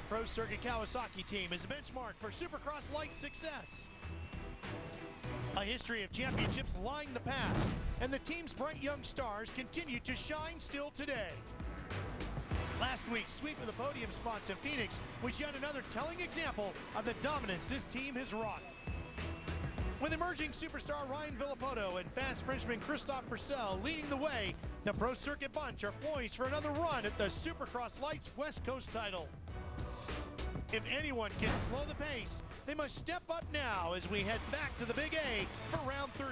Pro Circuit Kawasaki team is a benchmark for Supercross light success. A history of championships line the past, and the team's bright young stars continue to shine still today. Last week's sweep of the podium spots in Phoenix was yet another telling example of the dominance this team has wrought. With emerging superstar Ryan Villopoto and fast Frenchman Christophe Pourcel leading the way, the Pro Circuit bunch are poised for another run at the Supercross Lights West Coast title. If anyone can slow the pace, they must step up now as we head back to the Big A for round 3.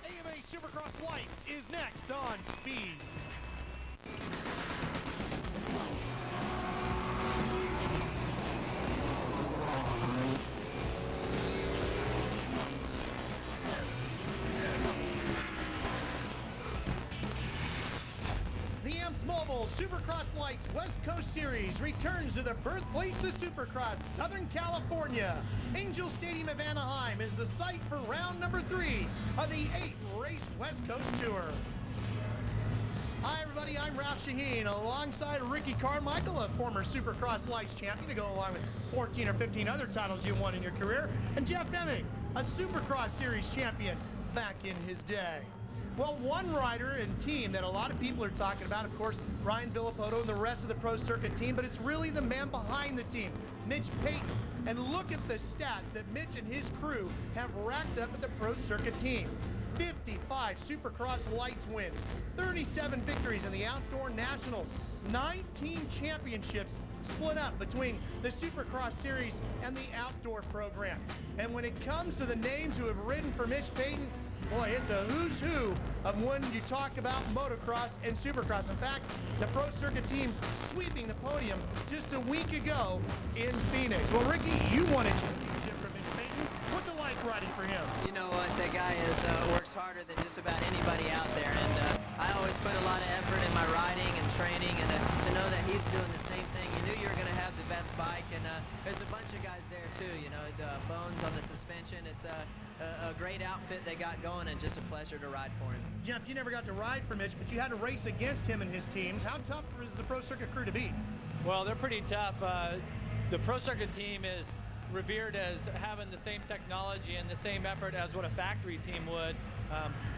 AMA Supercross Lights is next on Speed. Mobile Supercross Lights West Coast Series returns to the birthplace of Supercross, Southern California. Angel Stadium of Anaheim is the site for round number 3 of the 8-race West Coast Tour. Hi everybody, I'm Ralph Shaheen alongside Ricky Carmichael, a former Supercross Lights champion to go along with 14 or 15 other titles you won in your career, and Jeff Deming, a Supercross Series champion back in his day. Well, one rider and team that a lot of people are talking about, of course, Ryan Villopoto and the rest of the Pro Circuit team, but it's really the man behind the team, Mitch Payton. And look at the stats that Mitch and his crew have racked up at the Pro Circuit team. 55 Supercross Lights wins, 37 victories in the Outdoor Nationals, 19 championships split up between the Supercross Series and the Outdoor program. And when it comes to the names who have ridden for Mitch Payton, boy, it's a who's who of when you talk about motocross and supercross. In fact, the Pro Circuit team sweeping the podium just a week ago in Phoenix. Well, Ricky, you won a championship for Mitch Payton. What's it like riding for him? You know what, that guy works harder than just about anybody out there, and I always put a lot of effort in my riding and training, and to know that he's doing the same thing, you knew you were going to have the best bike, and there's a bunch of guys there too, you know, Bones on the suspension. It's a great outfit they got going, and just a pleasure to ride for him. Jeff, you never got to ride for Mitch, but you had to race against him and his teams. How tough is the Pro Circuit crew to beat? Well, they're pretty tough. The Pro Circuit team is revered as having the same technology and the same effort as what a factory team would.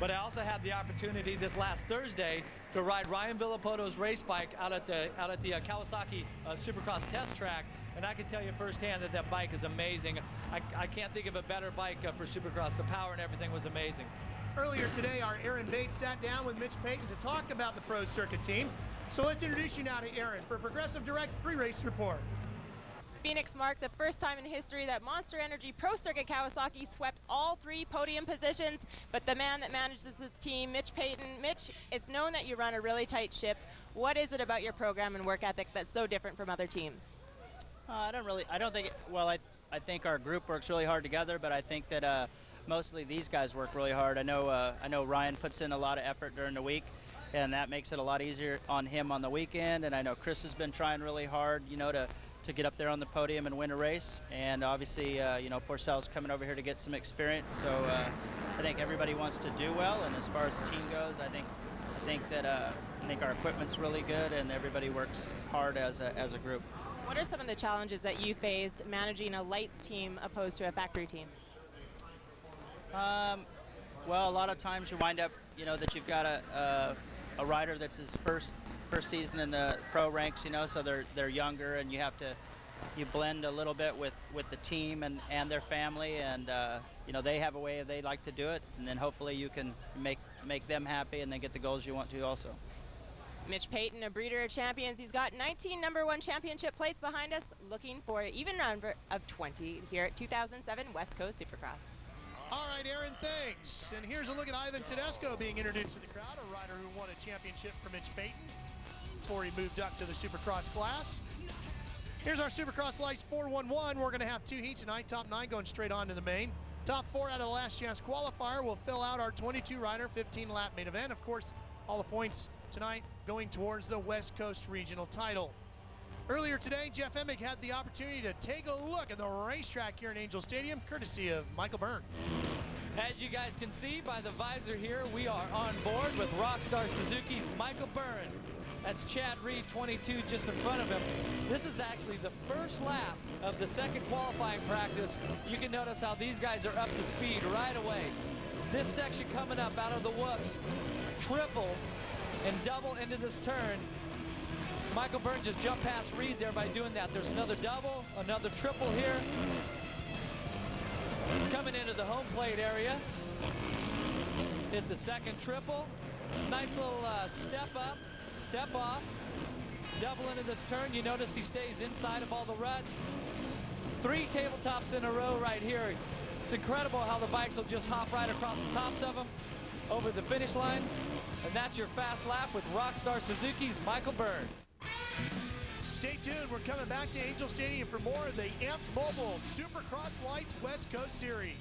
But I also had the opportunity this last Thursday to ride Ryan Villopoto's race bike out at the Kawasaki Supercross test track, and I can tell you firsthand that that bike is amazing. I can't think of a better bike for Supercross. The power and everything was amazing. Earlier today, our Aaron Bates sat down with Mitch Payton to talk about the Pro Circuit team. So let's introduce you now to Aaron for a Progressive Direct pre-race report. Phoenix marked the first time in history that Monster Energy Pro Circuit Kawasaki swept all 3 podium positions, but the man that manages the team, Mitch Payton. Mitch, it's known that you run a really tight ship. What is it about your program and work ethic that's so different from other teams? I think our group works really hard together, but I think that mostly these guys work really hard. I know Ryan puts in a lot of effort during the week, and that makes it a lot easier on him on the weekend, and I know Chris has been trying really hard, you know, to get up there on the podium and win a race, and obviously, you know, Pourcel's coming over here to get some experience, so I think everybody wants to do well, and as far as the team goes, I think our equipment's really good, and everybody works hard as a group. What are some of the challenges that you face managing a lights team opposed to a factory team? Well, a lot of times you wind up, you know, that you've got a rider that's his first season in the pro ranks, you know, so they're younger, and you blend a little bit with the team and their family, and you know, they have a way they like to do it, and then hopefully you can make them happy and then get the goals you want to also. Mitch Payton, a breeder of champions. He's got 19 #1 championship plates behind us, looking for an even number of 20 here at 2007 West Coast Supercross. All right, Aaron, thanks. And here's a look at Ivan Tedesco being introduced to the crowd, a rider who won a championship for Mitch Payton before he moved up to the Supercross class. Here's our Supercross Lights 4-1-1. We're going to have 2 heats tonight, top 9 going straight on to the main. Top 4 out of the last chance qualifier will fill out our 22-rider, 15-lap main event. Of course, all the points tonight going towards the West Coast Regional title. Earlier today, Jeff Emig had the opportunity to take a look at the racetrack here in Angel Stadium, courtesy of Michael Byrne. As you guys can see by the visor here, we are on board with Rockstar Suzuki's Michael Byrne. That's Chad Reed, 22, just in front of him. This is actually the first lap of the second qualifying practice. You can notice how these guys are up to speed right away. This section coming up out of the whoops, triple and double into this turn. Michael Byrne just jumped past Reed there by doing that. There's another double, another triple here. Coming into the home plate area. Hit the second triple. Nice little step up, step off. Double into this turn. You notice he stays inside of all the ruts. 3 tabletops in a row right here. It's incredible how the bikes will just hop right across the tops of them over the finish line. And that's your fast lap with Rockstar Suzuki's Michael Byrne. Stay tuned. We're coming back to Angel Stadium for more of the Amped Mobile Supercross Lights West Coast Series.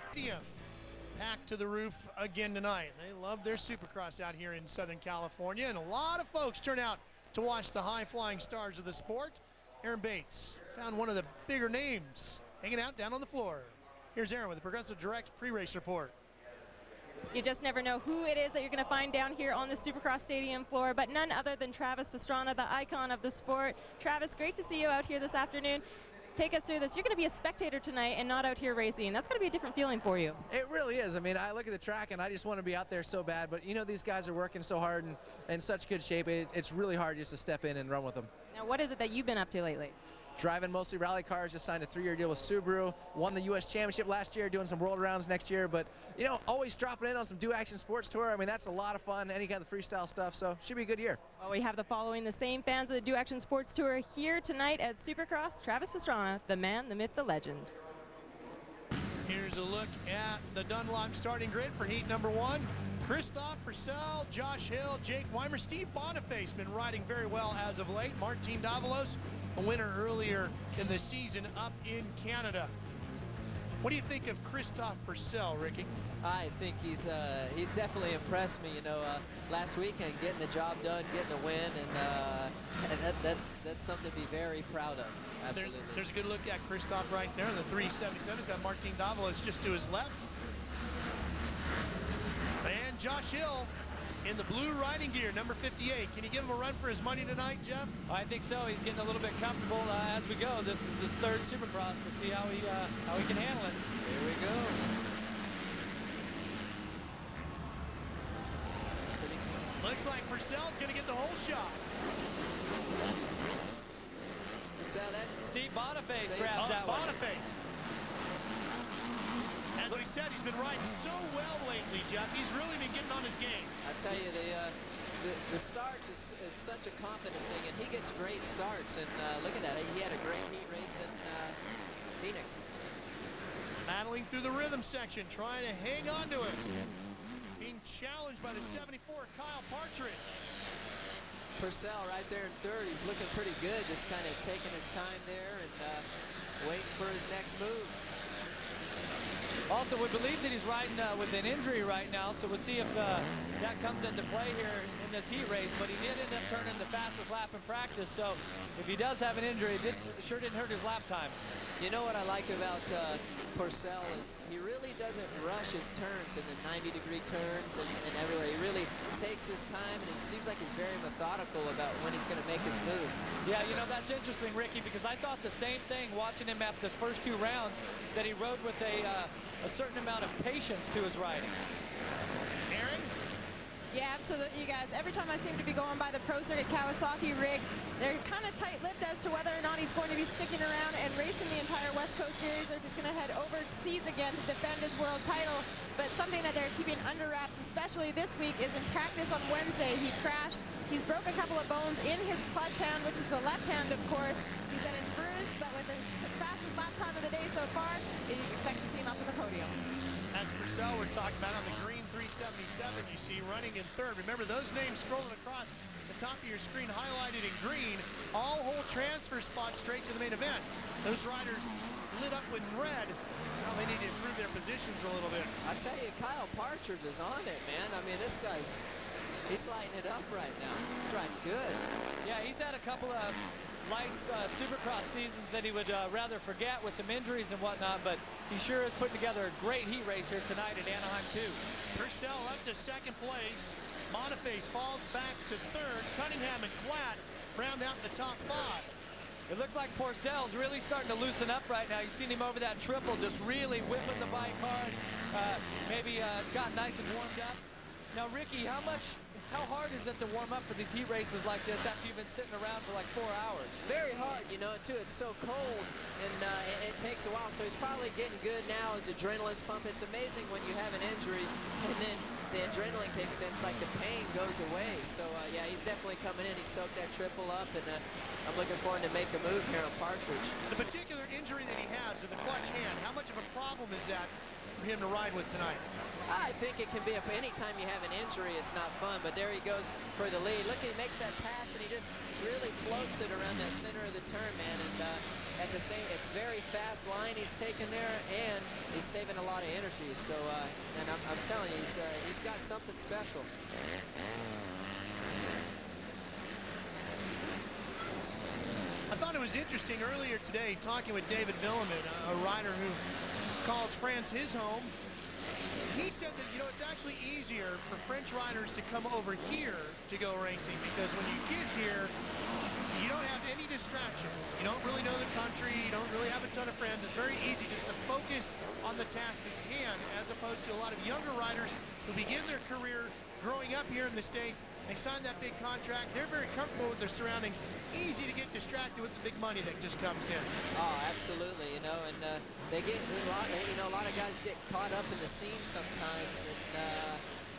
Podium packed to the roof again tonight. They love their Supercross out here in Southern California, and a lot of folks turn out to watch the high-flying stars of the sport. Aaron Bates found one of the bigger names hanging out down on the floor. Here's Aaron with the Progressive Direct pre-race report. You just never know who it is that you're going to find down here on the Supercross Stadium floor, but none other than Travis Pastrana, the icon of the sport. Travis, great to see you out here this afternoon. Take us through this. You're going to be a spectator tonight and not out here racing. That's going to be a different feeling for you. It really is. I mean, I look at the track and I just want to be out there so bad, but you know, these guys are working so hard and in such good shape. It's really hard just to step in and run with them. Now, what is it that you've been up to lately? Driving mostly rally cars, just signed a 3-year deal with Subaru, won the U.S. Championship last year, doing some world rounds next year, but you know, always dropping in on some Do Action Sports Tour. I mean, that's a lot of fun, any kind of freestyle stuff, so should be a good year. Well, we have the following, the same fans of the Do Action Sports Tour here tonight at Supercross. Travis Pastrana, the man, the myth, the legend. Here's a look at the Dunlop starting grid for heat number 1. Christophe Pourcel, Josh Hill, Jake Weimer, Steve Boniface been riding very well as of late. Martin Davalos, a winner earlier in the season up in Canada. What do you think of Christophe Pourcel, Ricky? I think he's definitely impressed me. You know, last weekend getting the job done, getting a win, and that's something to be very proud of. Absolutely. There's a good look at Christophe right there in the 377. He's got Martin Davalos just to his left. And Josh Hill in the blue riding gear, number 58. Can you give him a run for his money tonight, Jeff? I think so. He's getting a little bit comfortable as we go. This is his 3rd Supercross. We'll see how he can handle it. Here we go. Looks like Pourcel's going to get the whole shot. Steve Boniface grabs that one. Boniface. As we said, he's been riding so well lately, Jeff. He's really been getting on his game. I tell you, the starts is such a confidence thing, and he gets great starts. And look at that. He had a great heat race in Phoenix. Battling through the rhythm section, trying to hang on to it. Being challenged by the 74, Kyle Partridge. Pourcel right there in 3rd. He's looking pretty good, just kind of taking his time there and waiting for his next move. Also, we believe that he's riding with an injury right now, so we'll see if that comes into play here in this heat race. But he did end up turning the fastest lap in practice, so if he does have an injury, it sure didn't hurt his lap time. You know what I like about Pourcel is he really doesn't rush his turns in the 90-degree turns and everywhere. He really takes his time, and it seems like he's very methodical about when he's going to make his move. Yeah, you know, that's interesting, Ricky, because I thought the same thing watching him at the first 2 rounds, that he rode with a certain amount of patience to his riding. Aaron? Yeah, absolutely, you guys. Every time I seem to be going by the Pro Circuit Kawasaki rig, they're kind of tight-lipped as to whether or not he's going to be sticking around and racing the entire West Coast Series, or if he's going to head overseas again to defend his world title. But something that they're keeping under wraps, especially this week, is in practice on Wednesday. He crashed. He's broke a couple of bones in his clutch hand, which is the left hand, of course. He said it's bruised, but with the fastest lap time of the day so far, you expect to see him up on the podium. That's Pourcel we're talking about on the green 377 you see running in 3rd. Remember, those names scrolling across the top of your screen highlighted in green, all whole transfer spots straight to the main event. Those riders lit up with red. Now they need to improve their positions a little bit. I tell you, Kyle Partridge is on it, man. I mean, this guy's, he's lighting it up right now. He's riding good. Yeah, he's had a couple of lights Supercross seasons that he would rather forget with some injuries and whatnot, but he sure is putting together a great heat race here tonight at Anaheim too. Purcell up to second place. Boniface falls back to third. Cunningham and Klatt round out the top 5. It looks like Pourcel's really starting to loosen up right now. You've seen him over that triple, just really whipping the bike hard. Maybe got nice and warmed up. Now, Ricky, how hard is it to warm up for these heat races like this after you've been sitting around for like 4 hours? Very hard, you know, too. It's so cold, and it takes a while. So he's probably getting good now. His adrenaline's pumping. It's amazing when you have an injury, and then the adrenaline kicks in. It's like the pain goes away. So, yeah, he's definitely coming in. He soaked that triple up, and I'm looking forward to make a move here on Partridge. The particular injury that he has in the clutch hand, how much of a problem is that for him to ride with tonight? I think it can be, anytime you have an injury, it's not fun, but there he goes for the lead. Look, he makes that pass, and he just really floats it around that center of the turn, man, and at the same, it's very fast line he's taking there, and he's saving a lot of energy, so, and I'm telling you, he's got something special. I thought it was interesting earlier today talking with David Villopoto, a rider who calls France his home. He said that, you know, it's actually easier for French riders to come over here to go racing because when you get here, you don't have any distraction. You don't really know the country. You don't really have a ton of friends. It's very easy just to focus on the task at hand as opposed to a lot of younger riders who begin their career growing up here in the States. They sign that big contract. They're very comfortable with their surroundings. Easy to get distracted with the big money that just comes in. Oh, absolutely, you know, and they get a lot of guys get caught up in the scene sometimes, and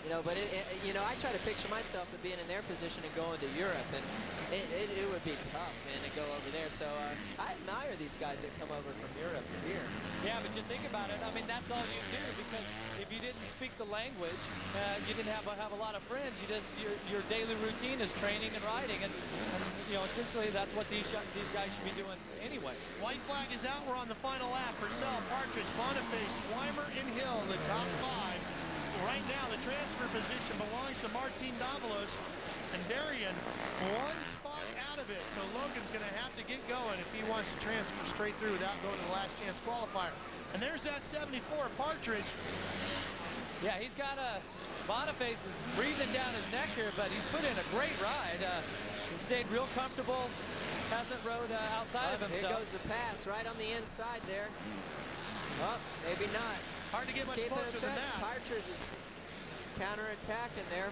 you know, but you know, I try to picture myself of being in their position and going to Europe, and it would be tough, man, to go over there. So I admire these guys that come over from Europe to here. Yeah, but you think about it, I mean, that's all you do, because if you didn't speak the language, you didn't have a lot of friends. You just, your daily routine is training and riding, and you know, essentially that's what these guys should be doing anyway. White flag is out. We're on the final lap. Purcell, Partridge, Boniface, Weimer, and Hill, the top 5. Right now, the transfer position belongs to Martin Davalos, and Darian one spot out of it. So Logan's going to have to get going if he wants to transfer straight through without going to the last chance qualifier. And there's that 74 Partridge. Yeah, he's got Boniface is breathing down his neck here, but he's put in a great ride. He stayed real comfortable, hasn't rode outside of himself. Here goes the pass right on the inside there. Oh, maybe not. Hard to get much closer than that. Partridge is counterattacking there.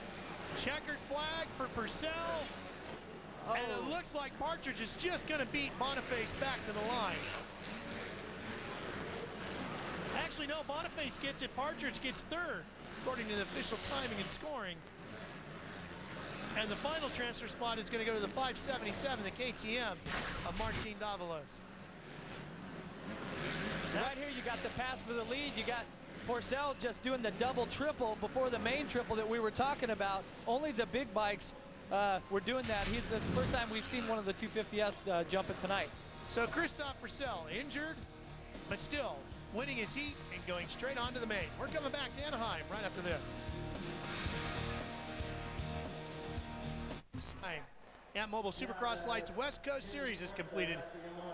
Checkered flag for Purcell. Oh. And it looks like Partridge is just going to beat Boniface back to the line. Actually, no, Boniface gets it. Partridge gets third, according to the official timing and scoring. And the final transfer spot is going to go to the 577, the KTM of Martin Davalos. Right here, you got the pass for the lead. You got Pourcel just doing the double triple before the main triple that we were talking about. Only the big bikes were doing that. It's the first time we've seen one of the 250s jump it tonight. So Christophe Pourcel injured, but still winning his heat and going straight on to the main. We're coming back to Anaheim right after this. At Mobile Supercross Lights West Coast Series is completed.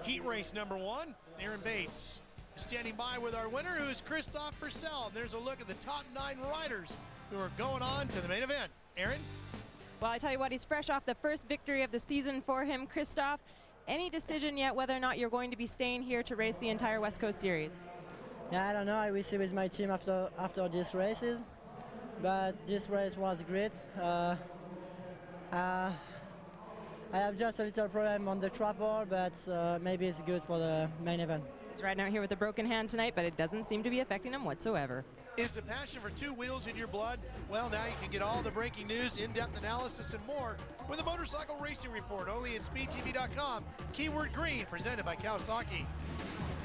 Heat race number 1, Aaron Bates standing by with our winner, who is Christophe Pourcel. And there's a look at the top 9 riders who are going on to the main event. Aaron? Well, I tell you what, he's fresh off the first victory of the season for him. Christophe, any decision yet whether or not you're going to be staying here to race the entire West Coast Series? Yeah, I don't know. I will see with my team after these races. But this race was great. I have just a little problem on the triple, but maybe it's good for the main event. He's riding out here with a broken hand tonight, but it doesn't seem to be affecting him whatsoever. Is the passion for 2 wheels in your blood? Well, now you can get all the breaking news, in-depth analysis, and more with a Motorcycle Racing Report, only at SpeedTV.com. Keyword green, presented by Kawasaki.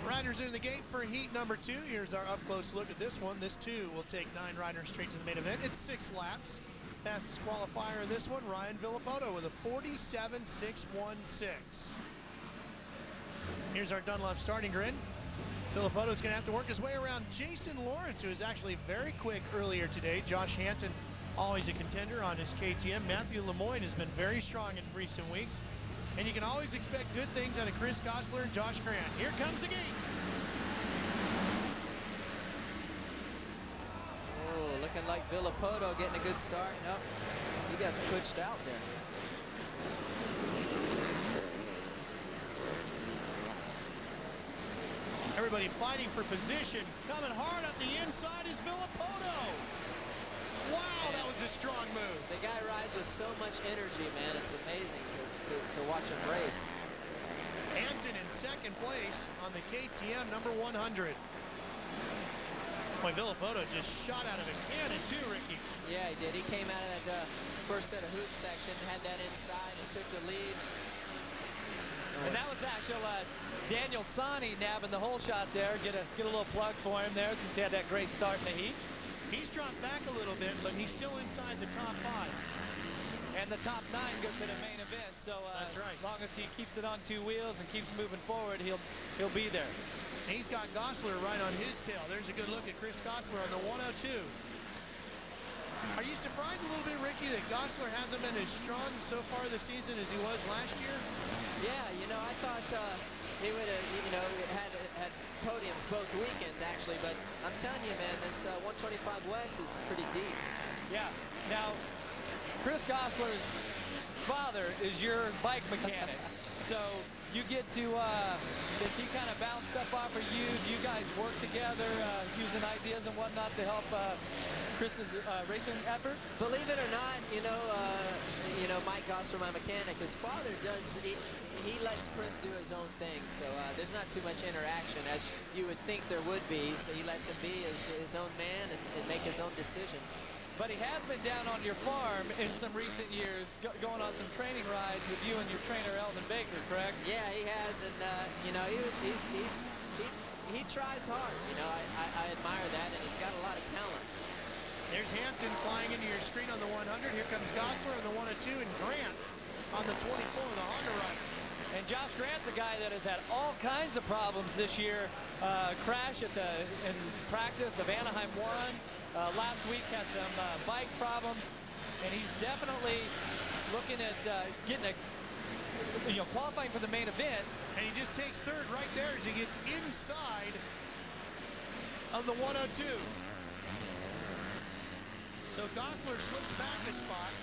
Riders in the gate for heat number 2. Here's our up-close look at this one. This, too, will take 9 riders straight to the main event. It's 6 laps. Fastest qualifier in this one, Ryan Villopoto with a 47.616. Here's our Dunlop starting grid. Villopoto's going to have to work his way around Jason Lawrence, who was actually very quick earlier today. Josh Hansen, always a contender on his KTM. Matthew Lemoyne has been very strong in recent weeks. And you can always expect good things out of Chris Gosselaar and Josh Grant. Here comes the gate. like Villopoto getting a good start. Nope, he got pushed out there. Everybody fighting for position. Coming hard up the inside is Villopoto. Wow, that was a strong move. The guy rides with so much energy, man. It's amazing to watch him race. Hansen in second place on the KTM number 100. Boy, Villopoto just shot out of a cannon too, Ricky. Yeah, he did. He came out of that first set of hoop section, had that inside, and took the lead. And that was actual Daniel Sani nabbing the whole shot there. Get a little plug for him there since he had that great start in the heat. He's dropped back a little bit, but he's still inside the top 5. And the top 9 go to the main event. So that's right. As long as he keeps it on 2 wheels and keeps moving forward, he'll be there. He's got Gosselaar right on his tail. There's a good look at Chris Gosselaar on the 102. Are you surprised a little bit, Ricky, that Gosselaar hasn't been as strong so far this season as he was last year? Yeah, you know, I thought he would have, you know, had podiums both weekends, actually. But I'm telling you, man, this 125 West is pretty deep. Yeah. Now, Chris Gosselaar's father is your bike mechanic. So you get to, does he kind of bounce stuff off of you? Do you guys work together using ideas and whatnot to help Chris's racing effort? Believe it or not, you know, Mike Gosselaar, my mechanic, his father does, he lets Chris do his own thing. So there's not too much interaction as you would think there would be. So he lets him be his own man and make his own decisions. But he has been down on your farm in some recent years, going on some training rides with you and your trainer, Eldon Baker, correct? Yeah, he has, and you know, he tries hard. You know, I admire that, and he's got a lot of talent. There's Hansen flying into your screen on the 100. Here comes Gosselaar on the 102, and Grant on the 24, the Honda rider. And Josh Grant's a guy that has had all kinds of problems this year. Crash in practice of Anaheim 1. Last week had some bike problems, and he's definitely looking at getting qualifying for the main event. And he just takes third right there as he gets inside of the 102. So Gosselaar slips back a spot.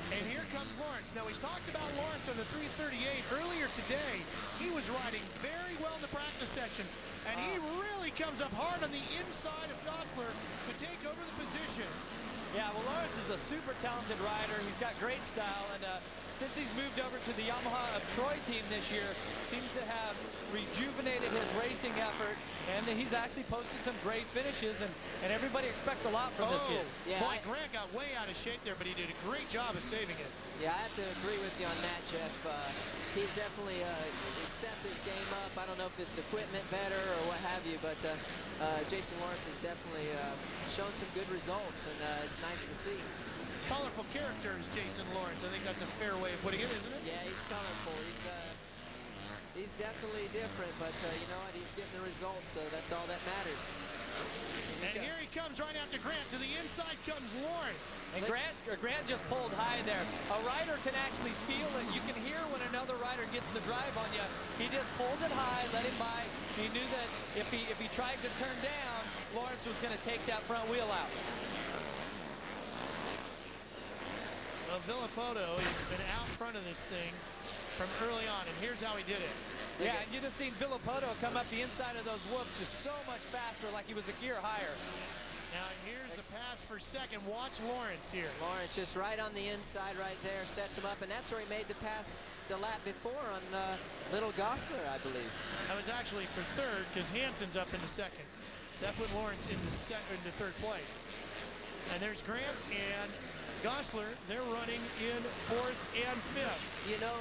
And here comes Lawrence. Now, we talked about Lawrence on the 338 earlier today. He was riding very well in the practice sessions, and he really comes up hard on the inside of Gosselaar to take over the position. Yeah, well, Lawrence is a super talented rider. He's got great style, and since he's moved over to the Yamaha of Troy team this year, seems to have rejuvenated his racing effort, and he's actually posted some great finishes, and everybody expects a lot from this kid. Yeah, Boy, Grant got way out of shape there, but he did a great job of saving it. Yeah, I have to agree with you on that, Jeff. He's definitely stepped his game up. I don't know if it's equipment better or what have you, but Jason Lawrence has definitely shown some good results, and it's nice to see. Colorful character is Jason Lawrence. I think that's a fair way of putting it, isn't it? Yeah, he's colorful. He's definitely different, but you know what? He's getting the results, so that's all that matters. And here he comes right after Grant. To the inside comes Lawrence. And Grant just pulled high there. A rider can actually feel it. You can hear when another rider gets the drive on you. He just pulled it high, let him by. He knew that if he tried to turn down, Lawrence was going to take that front wheel out. Well, Villopoto has been out front of this thing from early on, and here's how he did it. Yeah, and you just seen Villopoto come up the inside of those whoops just so much faster, like he was a gear higher. Now here's a pass for second. Watch Lawrence here. Lawrence just right on the inside right there, sets him up, and that's where he made the pass the lap before on Little Gosselaar, I believe. That was actually for third because Hansen's up into second. So that put Lawrence into third place. And there's Grant and Gosselaar. They're running in fourth and fifth. You know,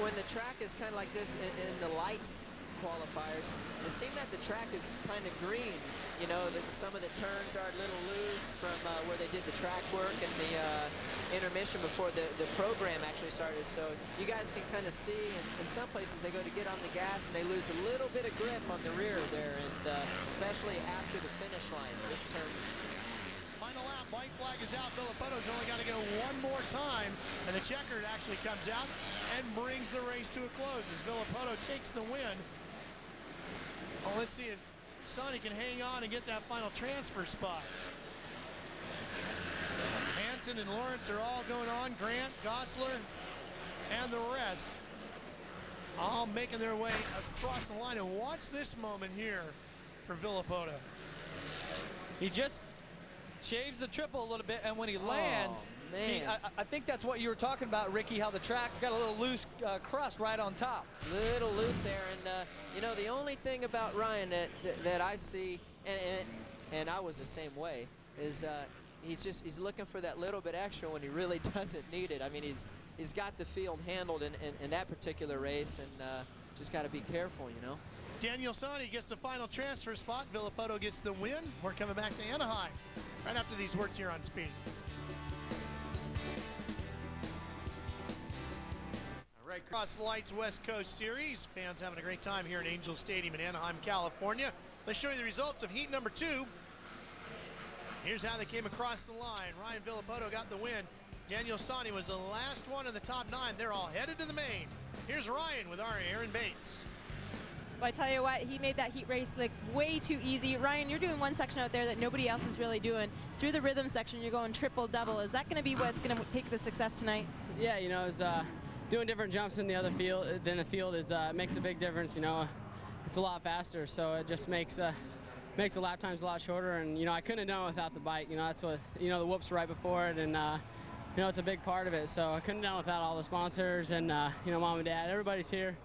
when the track is kind of like this in the lights qualifiers, it seemed that the track is kind of green. You know, that some of the turns are a little loose from where they did the track work and the intermission before the program actually started. So you guys can kind of see in some places they go to get on the gas and they lose a little bit of grip on the rear there, and especially after the finish line, this turn. Final lap, white flag is out. Villopoto's only got to go one more time, and the checkered actually comes out and brings the race to a close as Villopoto takes the win. Oh, let's see if Sonny can hang on and get that final transfer spot. Hansen and Lawrence are all going on. Grant, Gosselaar, and the rest all making their way across the line. And watch this moment here for Villopoto. He just shaves the triple a little bit, and when he lands, I think that's what you were talking about, Ricky, how the track's got a little loose crust right on top. Little loose there, and you know, the only thing about Ryan that I see, and I was the same way, is he's looking for that little bit extra when he really doesn't need it. I mean, he's got the field handled in that particular race, and just got to be careful, you know. Daniel Sani gets the final transfer spot. Villopoto gets the win. We're coming back to Anaheim right after these words here on Speed. All right, Cross Lights West Coast Series. Fans having a great time here at Angel Stadium in Anaheim, California. Let's show you the results of heat number 2. Here's how they came across the line. Ryan Villopoto got the win. Daniel Sani was the last one in the top 9. They're all headed to the main. Here's Ryan with our Aaron Bates. Well, I tell you what, he made that heat race look way too easy. Ryan, you're doing one section out there that nobody else is really doing. Through the rhythm section, you're going triple, double. Is that going to be what's going to take the success tonight? Yeah, you know, it's doing different jumps in the other field than the field is makes a big difference. You know, it's a lot faster, so it just makes the lap times a lot shorter. And you know, I couldn't have done it without the bike. You know, that's what, you know, the whoops right before it, and you know, it's a big part of it. So I couldn't have done it without all the sponsors and you know, mom and dad. Everybody's here.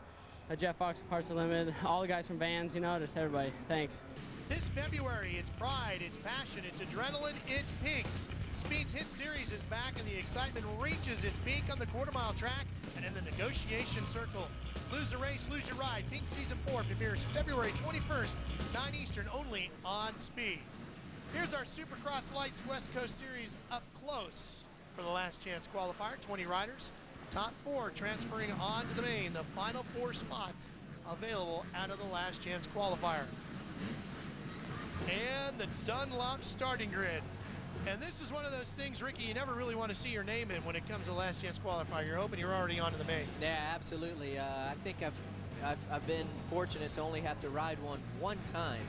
Jeff Fox, Parts Unlimited, all the guys from Vans, you know, just everybody. Thanks. This February, it's pride, it's passion, it's adrenaline, it's pinks. Speed's Hit Series is back and the excitement reaches its peak on the quarter-mile track and in the negotiation circle. Lose the race, lose your ride. Pink Season 4 premieres February 21st, 9 Eastern, only on Speed. Here's our Supercross Lights West Coast Series up close for the last chance qualifier. 20 riders. Top 4 transferring on to the main. The final 4 spots available out of the last chance qualifier. And the Dunlop starting grid. And this is one of those things, Ricky, you never really want to see your name in when it comes to last chance qualifier. You're hoping you're already onto the main. Yeah, absolutely. I think I've been fortunate to only have to ride one time.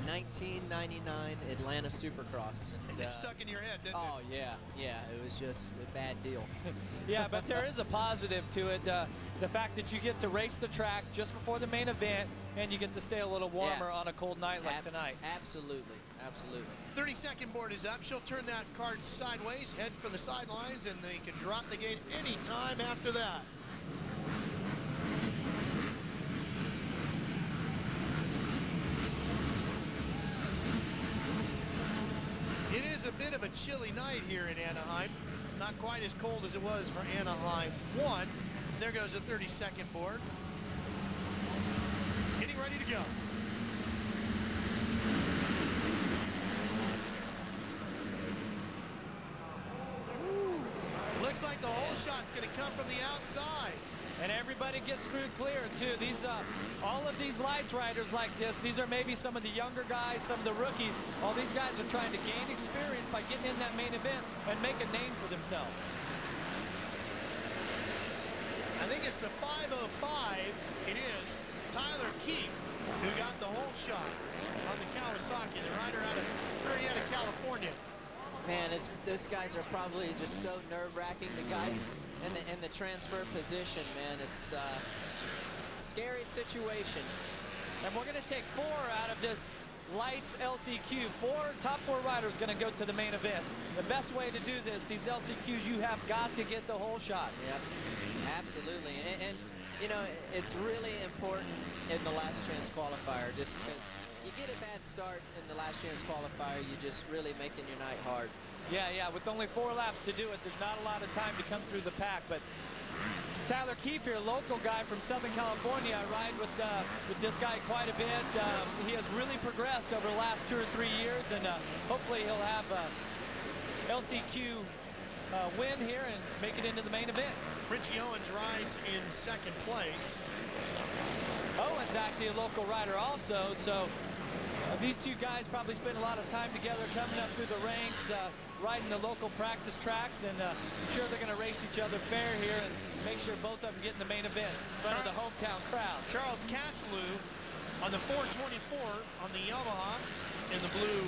1999 Atlanta Supercross. And, it stuck in your head, didn't it? Oh, yeah. It was just a bad deal. Yeah, but there is a positive to it. The fact that you get to race the track just before the main event, and you get to stay a little warmer on a cold night like tonight. Absolutely. 30-second board is up. She'll turn that card sideways, head for the sidelines, and they can drop the gate any time after that. It is a bit of a chilly night here in Anaheim. Not quite as cold as it was for Anaheim 1. There goes a 30-second board. Getting ready to go. Looks like the whole shot's going to come from the outside. And everybody gets through clear too. These, all of these lights riders like this, these are maybe some of the younger guys, some of the rookies. All these guys are trying to gain experience by getting in that main event and make a name for themselves. I think it's the 5:05. It is Tyler Keefe who got the whole shot on the Kawasaki, the rider out of Murrieta, California. Man, these guys are probably just so nerve-wracking. The guys in the transfer position, man, it's a scary situation. And we're going to take 4 out of this Lights LCQ. Top 4 riders going to go to the main event. The best way to do this, these LCQs, you have got to get the whole shot. Yep, absolutely. And you know, it's really important in the last chance qualifier, just because you get a bad start in the last chance qualifier, you're just really making your night hard. Yeah, with only 4 laps to do it, there's not a lot of time to come through the pack. But Tyler Keefe here, local guy from Southern California. I ride with this guy quite a bit. He has really progressed over the last 2 or 3 years, and hopefully he'll have a LCQ win here and make it into the main event. Richie Owens rides in 2nd place. Owens actually a local rider also, so these 2 guys probably spend a lot of time together coming up through the ranks, riding the local practice tracks, and I'm sure they're going to race each other fair here and make sure both of them get in the main event in front of the hometown crowd. Charles Castelou on the 424 on the Yamaha in the blue,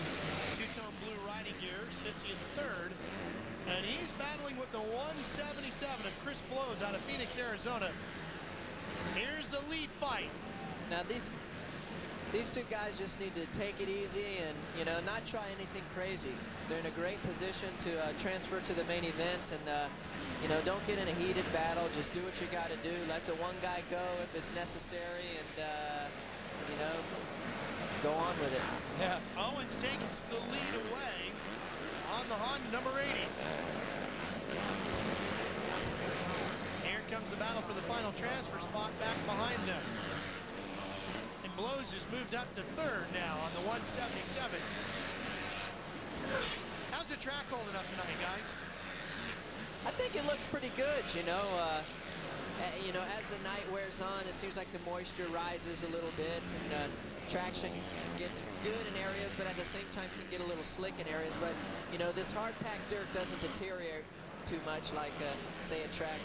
2-tone blue riding gears. sits in third. And he's battling with the 177 of Chris Blows out of Phoenix, Arizona. Here's the lead fight. Now these two guys just need to take it easy and, you know, not try anything crazy. They're in a great position to transfer to the main event, and you know, don't get in a heated battle. Just do what you got to do. Let the one guy go if it's necessary, and you know, go on with it. Yeah. Owens takes the lead away on the Honda number 80. Here comes the battle for the final transfer spot back behind them. And Blows has moved up to third now on the 177. How's the track holding up tonight, guys? I think it looks pretty good, you know. You know, as the night wears on, it seems like the moisture rises a little bit, and traction gets good in areas, but at the same time can get a little slick in areas. But you know, this hard-packed dirt doesn't deteriorate too much like, say, a track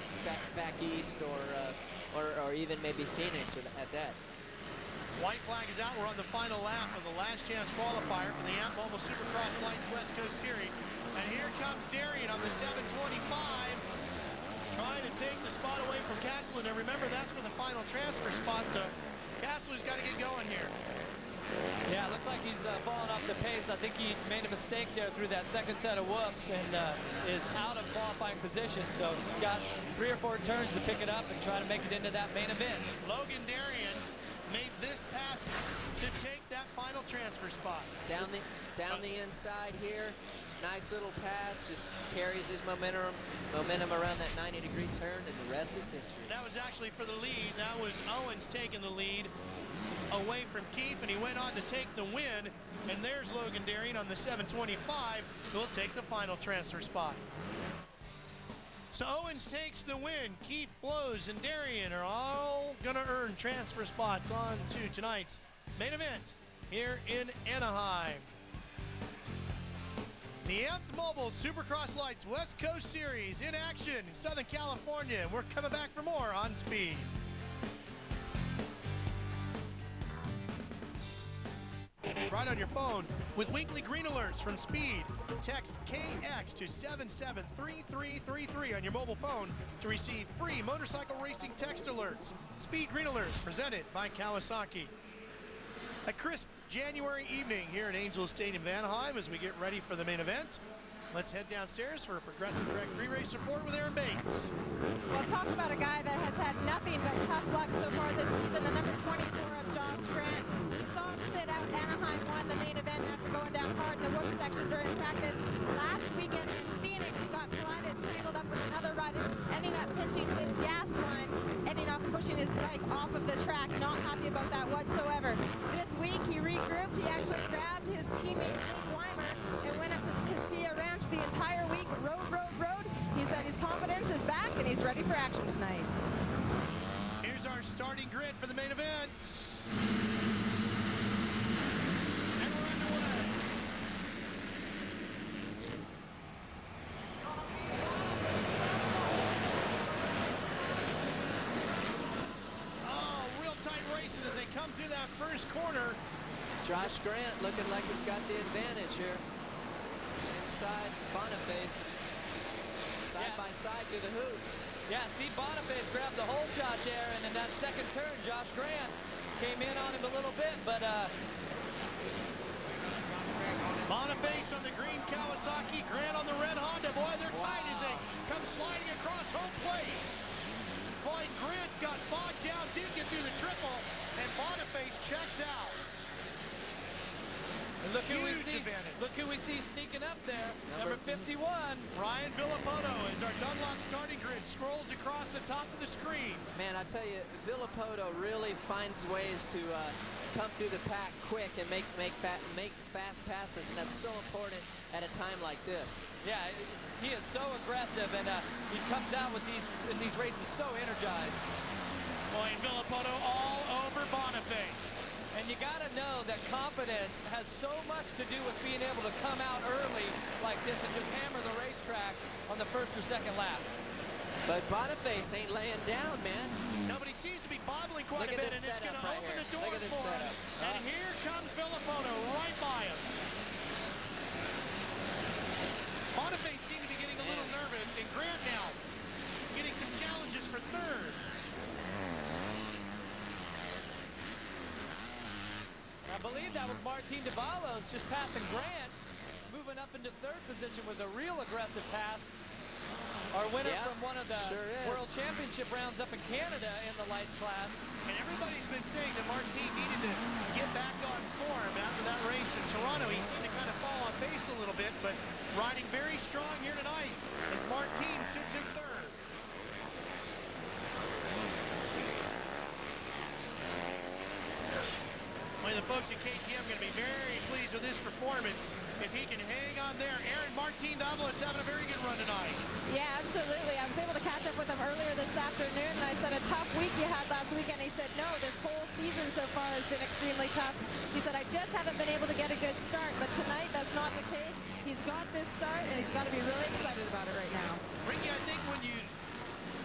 back east or even maybe Phoenix at that. White flag is out. We're on the final lap of the last chance qualifier for the Amp Mobile Supercross Lights West Coast Series. And here comes Darian on the 725, trying to take the spot away from Castle. And remember, that's for the final transfer spot, so Castle's got to get going here. Yeah, it looks like he's falling off the pace. I think he made a mistake there through that second set of whoops and is out of qualifying position. So he's got 3 or 4 turns to pick it up and try to make it into that main event. Logan Darian made this pass to take that final transfer spot. Down the inside here, nice little pass, just carries his momentum around that 90-degree turn, and the rest is history. That was actually for the lead. That was Owens taking the lead away from Keefe, and he went on to take the win. And there's Logan Darian on the 725, who will take the final transfer spot. So Owens takes the win. Keefe, Blows, and Darian are all gonna earn transfer spots on to tonight's main event here in Anaheim. The Amp Mobile Supercross Lights West Coast Series in action in Southern California. We're coming back for more on Speed. Right on your phone with weekly green alerts from Speed. Text KX to 773333 on your mobile phone to receive free motorcycle racing text alerts. Speed Green Alerts presented by Kawasaki. A crisp January evening here at Angel Stadium of Anaheim as we get ready for the main event. Let's head downstairs for a Progressive Direct pre-race report with Aaron Bates. Well, talk about a guy that has had nothing but tough luck so far this season. The number 24 of Josh Grant. You saw him sit out. Anaheim won the main event after going down hard in the whoop section during practice. Last weekend in Phoenix, he got collided, tangled up with another rider, ending up pinching his gas line, ending up pushing his bike off of the track. Not happy about that whatsoever. This week, he regrouped. He actually grabbed his teammate, Weimer, and went up to Castilla Ranch the entire week. Rode. He said his confidence is back and he's ready for action tonight. Here's our starting grid for the main event. And we're underway. Oh, real tight racing as they come through that first corner. Josh Grant looking like he's got the advantage here. Inside Boniface, side by side through the hoops. Yeah, Steve Boniface grabbed the whole shot there, and in that second turn, Josh Grant came in on him a little bit, but Boniface on the green Kawasaki, Grant on the red Honda. Boy, they're tight as they come sliding across home plate. Boy, Grant got bogged down, didn't get through the triple, and Boniface checks out. And look who we see sneaking up there. Number 51. Ryan Villopoto as our Dunlop starting grid scrolls across the top of the screen. Man, I tell you, Villopoto really finds ways to come through the pack quick and make fast passes, and that's so important at a time like this. Yeah, he is so aggressive, and he comes out with these races so energized. Boy, and Villopoto all over Boniface. And you got to know that confidence has so much to do with being able to come out early like this and just hammer the racetrack on the first or second lap. But Boniface ain't laying down, man. No, but he seems to be bobbling quite a bit, and it's going to open the door Look at this for him. setup. And here comes Villopoto right by him. that was Martin Davalos just passing Grant, moving up into third position with a real aggressive pass. Our winner from one of the World Championship rounds up in Canada in the lights class. And everybody's been saying that Martin needed to get back on form after that race in Toronto. He seemed to kind of fall off pace a little bit, but riding very strong here tonight as Martin sits in third. The folks at KTM are going to be very pleased with this performance if he can hang on there. Aaron, Martin Davalos having a very good run tonight. Yeah, absolutely. I was able to catch up with him earlier this afternoon, and I said, a tough week you had last weekend. He said, no, this whole season so far has been extremely tough. He said, I just haven't been able to get a good start, but tonight that's not the case. He's got this start, and he's got to be really excited about it right now. Ricky, I think when you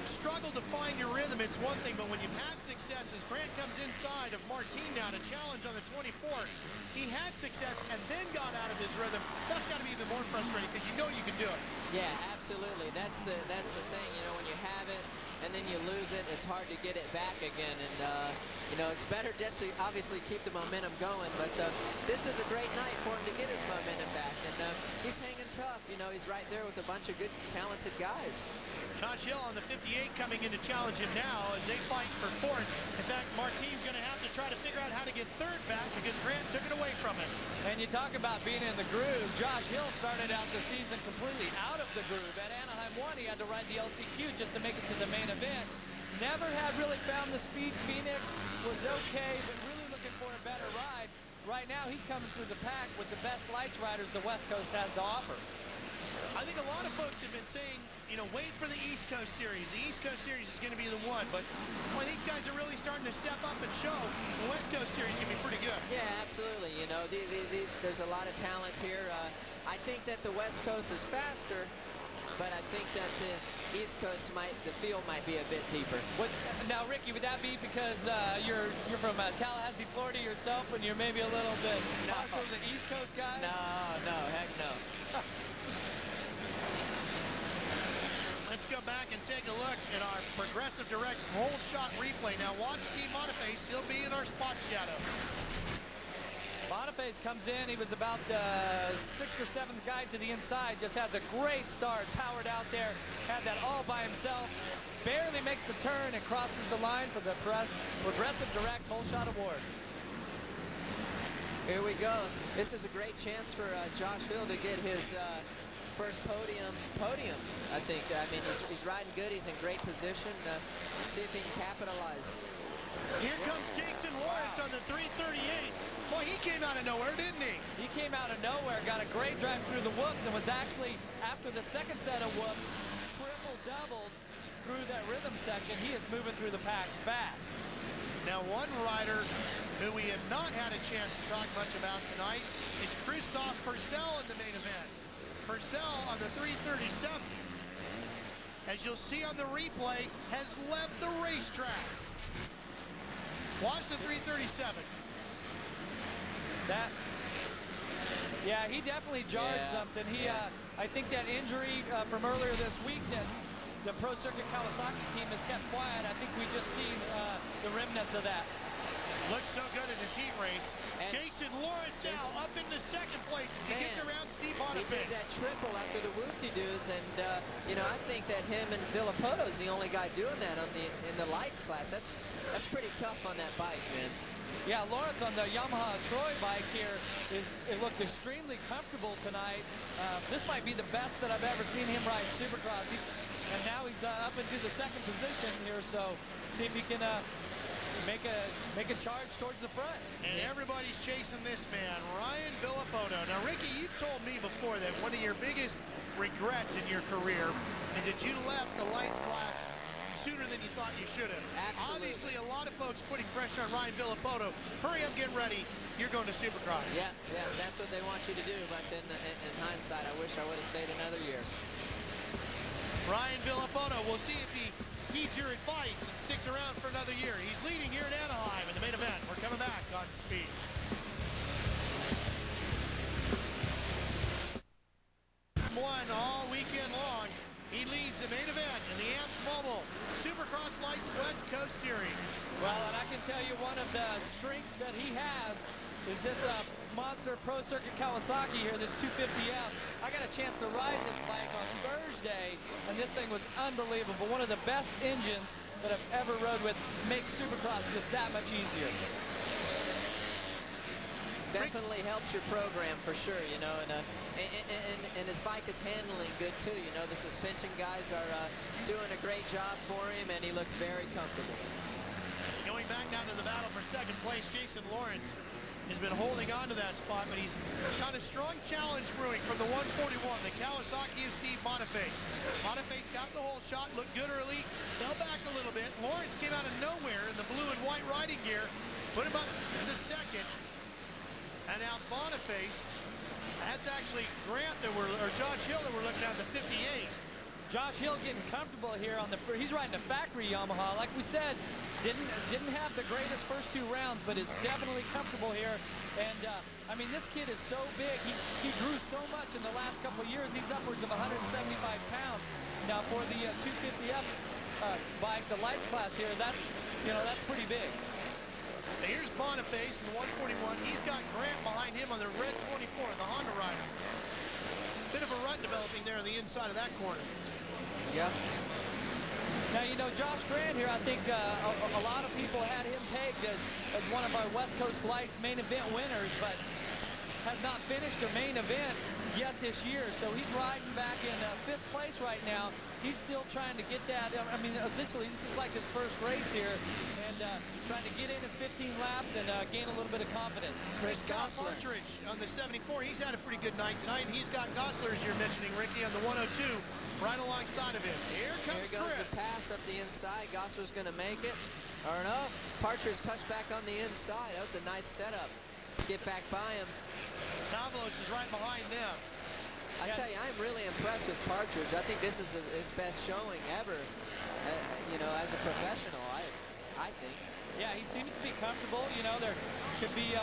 struggle to find your rhythm, it's one thing, but when you've had success, as Grant comes inside of Martin now to challenge on the 24th, he had success and then got out of his rhythm. That's got to be even more frustrating because you know you can do it. Yeah, absolutely. That's the thing, you know, when you have it and then you lose it, it's hard to get it back again. And, you know, it's better just to obviously keep the momentum going. But this is a great night for him to get his momentum back. And he's hanging tough. You know, he's right there with a bunch of good, talented guys. Josh Hill on the 58 coming in to challenge him now as they fight for fourth. In fact, Martin's going to have to try to figure out how to get third back because Grant took it away from him. And you talk about being in the groove. Josh Hill started out the season completely out of the groove. At Anaheim 1, he had to ride the LCQ just to make it to the main event. Never had really found the speed. Phoenix was okay, but really looking for a better ride. Right now, he's coming through the pack with the best lights riders the West Coast has to offer. I think a lot of folks have been saying, you know, wait for the East Coast Series. The East Coast Series is going to be the one, but boy, these guys are really starting to step up and show. The West Coast Series is going to be pretty good. Yeah, absolutely. You know, there's a lot of talent here. I think that the West Coast is faster, but I think that the East Coast the field might be a bit deeper. Now, Ricky, would that be because you're from Tallahassee, Florida yourself, and you're maybe a little bit partial to the East Coast guy? No, heck no. Let's go back and take a look at our Progressive Direct roll shot replay. Now watch Steve Boniface. He'll be in our spot shadow. Boniface comes in. He was about the 6th or 7th guy to the inside. Just has a great start. Powered out there. Had that all by himself. Barely makes the turn and crosses the line for the Progressive Direct Whole Shot Award. Here we go. This is a great chance for Josh Hill to get his first podium, I think. I mean, he's riding good. He's in great position. See if he can capitalize. Here comes Jason Lawrence on the 338. Boy, he came out of nowhere, didn't he? He came out of nowhere, got a great drive through the whoops, and was actually, after the second set of whoops, triple-doubled through that rhythm section. He is moving through the pack fast. Now, one rider who we have not had a chance to talk much about tonight is Christophe Pourcel in the main event. Pourcel on the 337, as you'll see on the replay, has left the racetrack. Watch the 337. Yeah, he definitely jarred something. I think that injury from earlier this week that the Pro Circuit Kawasaki team has kept quiet. I think we just seen the remnants of that. Looks so good in his heat race. And Jason Lawrence now up into second place as he gets around Steve Boniface. He did that triple after the whoop-de-doos, and you know, I think that him and Villopoto is the only guy doing that in the lights class. That's pretty tough on that bike, man. Yeah, Lawrence on the Yamaha Troy bike here it looked extremely comfortable tonight. This might be the best that I've ever seen him ride Supercross. And now he's up into the second position here, so see if he can make a charge towards the front. And everybody's chasing this man, Ryan Villopoto. Now, Ricky, you've told me before that one of your biggest regrets in your career is that you left the lights class sooner than you thought you should have. Absolutely. Obviously, a lot of folks putting pressure on Ryan Villopoto. Hurry up, get ready. You're going to Supercross. Yeah, that's what they want you to do. But in hindsight, I wish I would have stayed another year. Ryan Villopoto, we'll see if he heeds your advice and sticks around for another year. He's leading here at Anaheim in the main event. We're coming back on Speed. Won all weekend long. He leads the main event in the AMP Mobile Supercross Supercross Lights West Coast Series. Well, and I can tell you one of the strengths that he has is this monster Pro Circuit Kawasaki here, this 250F. I got a chance to ride this bike on Thursday, and this thing was unbelievable. One of the best engines that I've ever rode with. Makes Supercross just that much easier. Definitely helps your program for sure, you know, and his bike is handling good too. You know, the suspension guys are doing a great job for him, and he looks very comfortable. Going back down to the battle for second place, Jason Lawrence has been holding on to that spot, but he's got a strong challenge brewing from the 141, the Kawasaki of Steve Boniface. Boniface got the whole shot, looked good early, fell back a little bit. Lawrence came out of nowhere in the blue and white riding gear, put him up to second. And now Boniface, that's actually Grant that we're, or Josh Hill that we're looking at, the 58. Josh Hill getting comfortable here on the, he's riding a factory Yamaha. Like we said, didn't have the greatest first 2 rounds, but is definitely comfortable here. And I mean, this kid is so big. He grew so much in the last couple of years. He's upwards of 175 pounds. Now for the 250F bike, the lights class here, that's, you know, that's pretty big. Now here's Boniface in the 141. He's got Grant behind him on the red 24, the Honda rider. Bit of a rut developing there on the inside of that corner. Yeah. Now, you know, Josh Grant here, I think a lot of people had him pegged as one of our West Coast Lights main event winners, but has not finished a main event yet this year. So he's riding back in 5th place right now. He's still trying to get that. I mean, essentially, this is like his first race here, and trying to get in his 15 laps and gain a little bit of confidence. Chris Partridge on the 74. He's had a pretty good night tonight, and he's got Gosselaar, as you're mentioning, Ricky, on the 102, right alongside of him. Here comes Here goes Chris. the pass up the inside. Gosselaar's going to make it. Or no, Partridge cuts back on the inside. That was a nice setup. Get back by him. Navalos is right behind them. I tell you, I'm really impressed with Partridge. I think this is his best showing ever, you know, as a professional, I think. Yeah, he seems to be comfortable. You know, there could be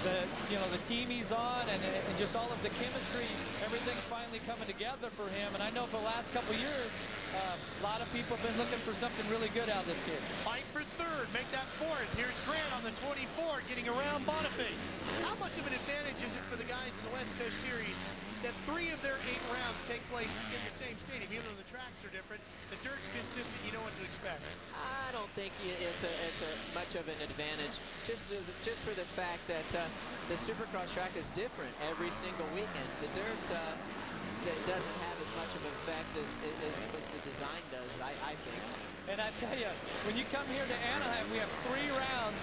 the team he's on and just all of the chemistry. Everything's finally coming together for him. And I know for the last couple of years, a lot of people have been looking for something really good out of this kid. Fight for 3rd, make that 4th. Here's Grant on the 24, getting around Boniface. How much of an advantage is it for the guys in the West Coast Series that 3 of their 8 rounds take place in the same stadium, even though the tracks are different? The dirt's consistent, you know what to expect. I don't think it's much of an advantage, just for the fact that the Supercross track is different every single weekend. The dirt doesn't have as much of an effect as the design does, I think. And I tell you, when you come here to Anaheim, we have 3 rounds.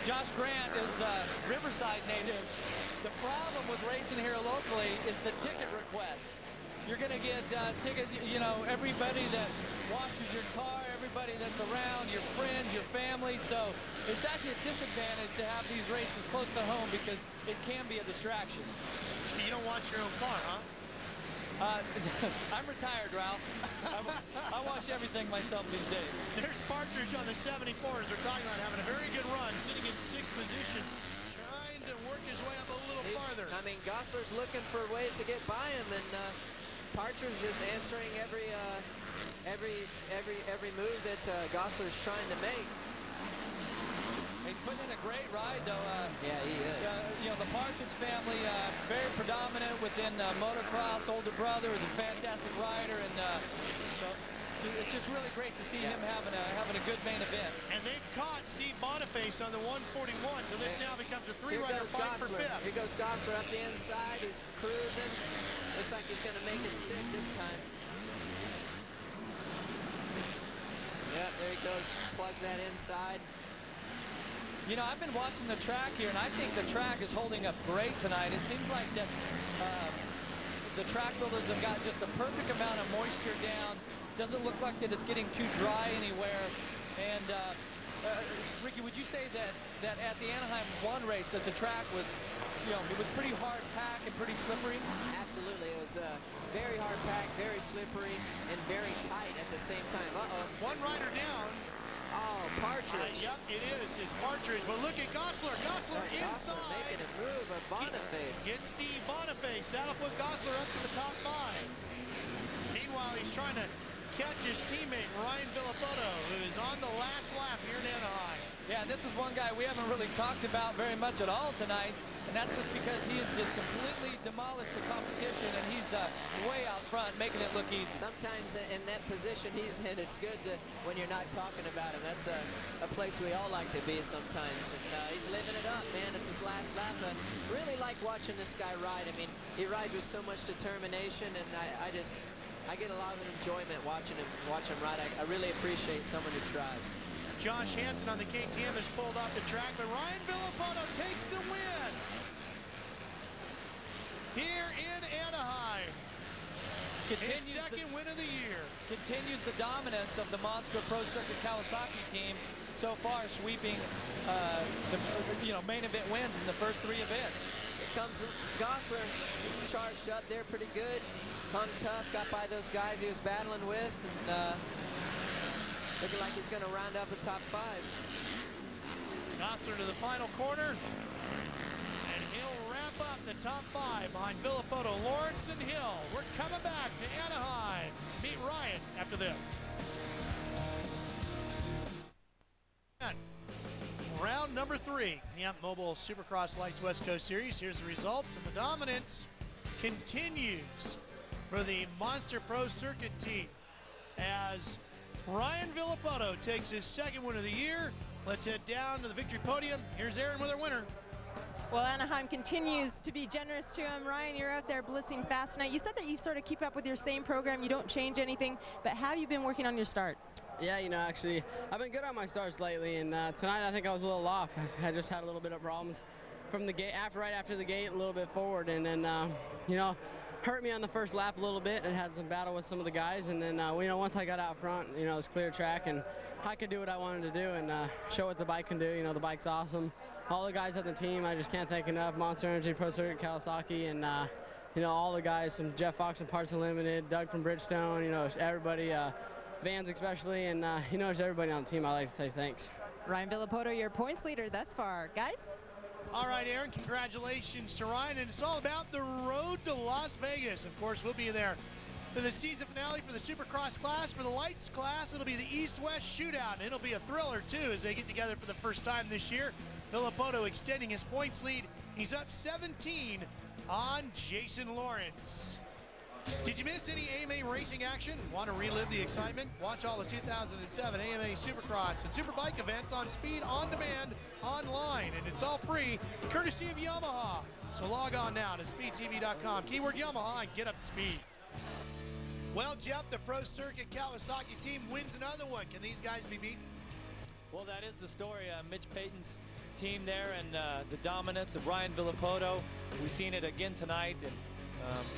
Josh Grant is a Riverside native. The problem with racing here locally is the ticket request. You're going to get tickets, you know, everybody that washes your car, everybody that's around, your friends, your family. So it's actually a disadvantage to have these races close to home because it can be a distraction. You don't wash your own car, huh? I'm retired, Ralph. I wash everything myself these days. There's Partridge on the 74s. They're talking about having a very good run, sitting in 6th position, trying to work his way up a little farther. I mean, Gosselaar's looking for ways to get by him, and Partridge is answering every move that Gosselaar's trying to make. He's putting in a great ride, though. Yeah, he is. You know, the Partridge family, very predominant within motocross. Older brother is a fantastic rider, and so it's just really great to see him having a good main event. And they've caught Steve Boniface on the 141, so this now becomes a 3-rider fight for 5th. Here goes Gosselaar up the inside. He's cruising. Looks like he's going to make it stick this time. Yep, there he goes. Plugs that inside. You know, I've been watching the track here, and I think the track is holding up great tonight. It seems like that the track builders have got just the perfect amount of moisture down. Doesn't look like that it's getting too dry anywhere. And Ricky, would you say that at the Anaheim 1 race that the track was, you know, it was pretty hard pack and pretty slippery? Absolutely. It was very hard pack, very slippery, and very tight at the same time. Uh-oh. 1 rider down. Oh, Partridge. Yep, it is. It's Partridge. But look at Gosselaar. Gosselaar inside. Making a move of Boniface. Get Steve Boniface. That'll put Gosselaar up to the top 5. Meanwhile, he's trying to catch his teammate Ryan Villopoto, who is on the last lap here in Anaheim. Yeah, and this is one guy we haven't really talked about very much at all tonight, and that's just because he has just completely demolished the competition, and he's way out front, making it look easy. Sometimes in that position he's in, it's good when you're not talking about him. That's a place we all like to be sometimes, and he's living it up, man. It's his last lap. Really like watching this guy ride. I mean, he rides with so much determination, and I get a lot of enjoyment watching him ride. I really appreciate someone who tries. Josh Hansen on the KTM has pulled off the track, but Ryan Villopoto takes the win here in Anaheim. His second win of the year. Continues the dominance of the Monster Pro Circuit Kawasaki team, so far sweeping the main event wins in the first 3 events. Here comes Gosselaar, charged up there pretty good. Hung tough, got by those guys he was battling with, and looking like he's going to round up the top 5. Gosselaar to the final corner, and he'll wrap up the top 5 behind Villopoto, Lawrence, and Hill. We're coming back to Anaheim. Meet Ryan after this. Round number 3, Yamaha Mobile Supercross Lights West Coast Series. Here's the results, and the dominance continues for the Monster Pro Circuit team as Ryan Villopoto takes his second win of the year. Let's head down to the victory podium. Here's Aaron with our winner. Well, Anaheim continues to be generous to him. Ryan, you're out there blitzing fast tonight. You said that you sort of keep up with your same program. You don't change anything, but how have you been working on your starts? Yeah, actually, I've been good on my starts lately, and tonight I think I was a little off. I just had a little bit of problems from the gate, right after the gate, a little bit forward, and then, hurt me on the first lap a little bit and had some battle with some of the guys, and then once I got out front, it was clear track and I could do what I wanted to do and show what the bike can do. The bike's awesome. All the guys on the team, I just can't thank enough. Monster Energy, Pro Circuit, Kawasaki, and all the guys from Jeff Fox from Parts Unlimited, Doug from Bridgestone, everybody, Vans especially, and just everybody on the team. I'd like to say thanks. Ryan Villopoto, your points leader thus far. Guys? All right, Aaron, congratulations to Ryan, and it's all about the road to Las Vegas. Of course, we'll be there for the season finale for the Supercross class. For the Lights class, it'll be the East-West Shootout, and it'll be a thriller, too, as they get together for the first time this year. Villopoto extending his points lead. He's up 17 on Jason Lawrence. Did you miss any AMA racing action? Want to relive the excitement? Watch all the 2007 AMA Supercross and Superbike events on Speed On Demand online, and it's all free, courtesy of Yamaha. So log on now to speedtv.com, keyword Yamaha, and get up to speed. Well, Jeff, the Pro Circuit Kawasaki team wins another one. Can these guys be beaten? Well, that is the story. Mitch Payton's team there, and the dominance of Ryan Villopoto. We've seen it again tonight, and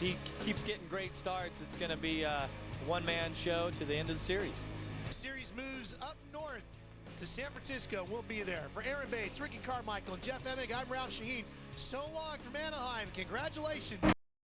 he keeps getting great starts. It's going to be a one-man show to the end of the series. The series moves up north to San Francisco. We'll be there. For Aaron Bates, Ricky Carmichael, and Jeff Emig, I'm Ralph Shaheen. So long from Anaheim. Congratulations.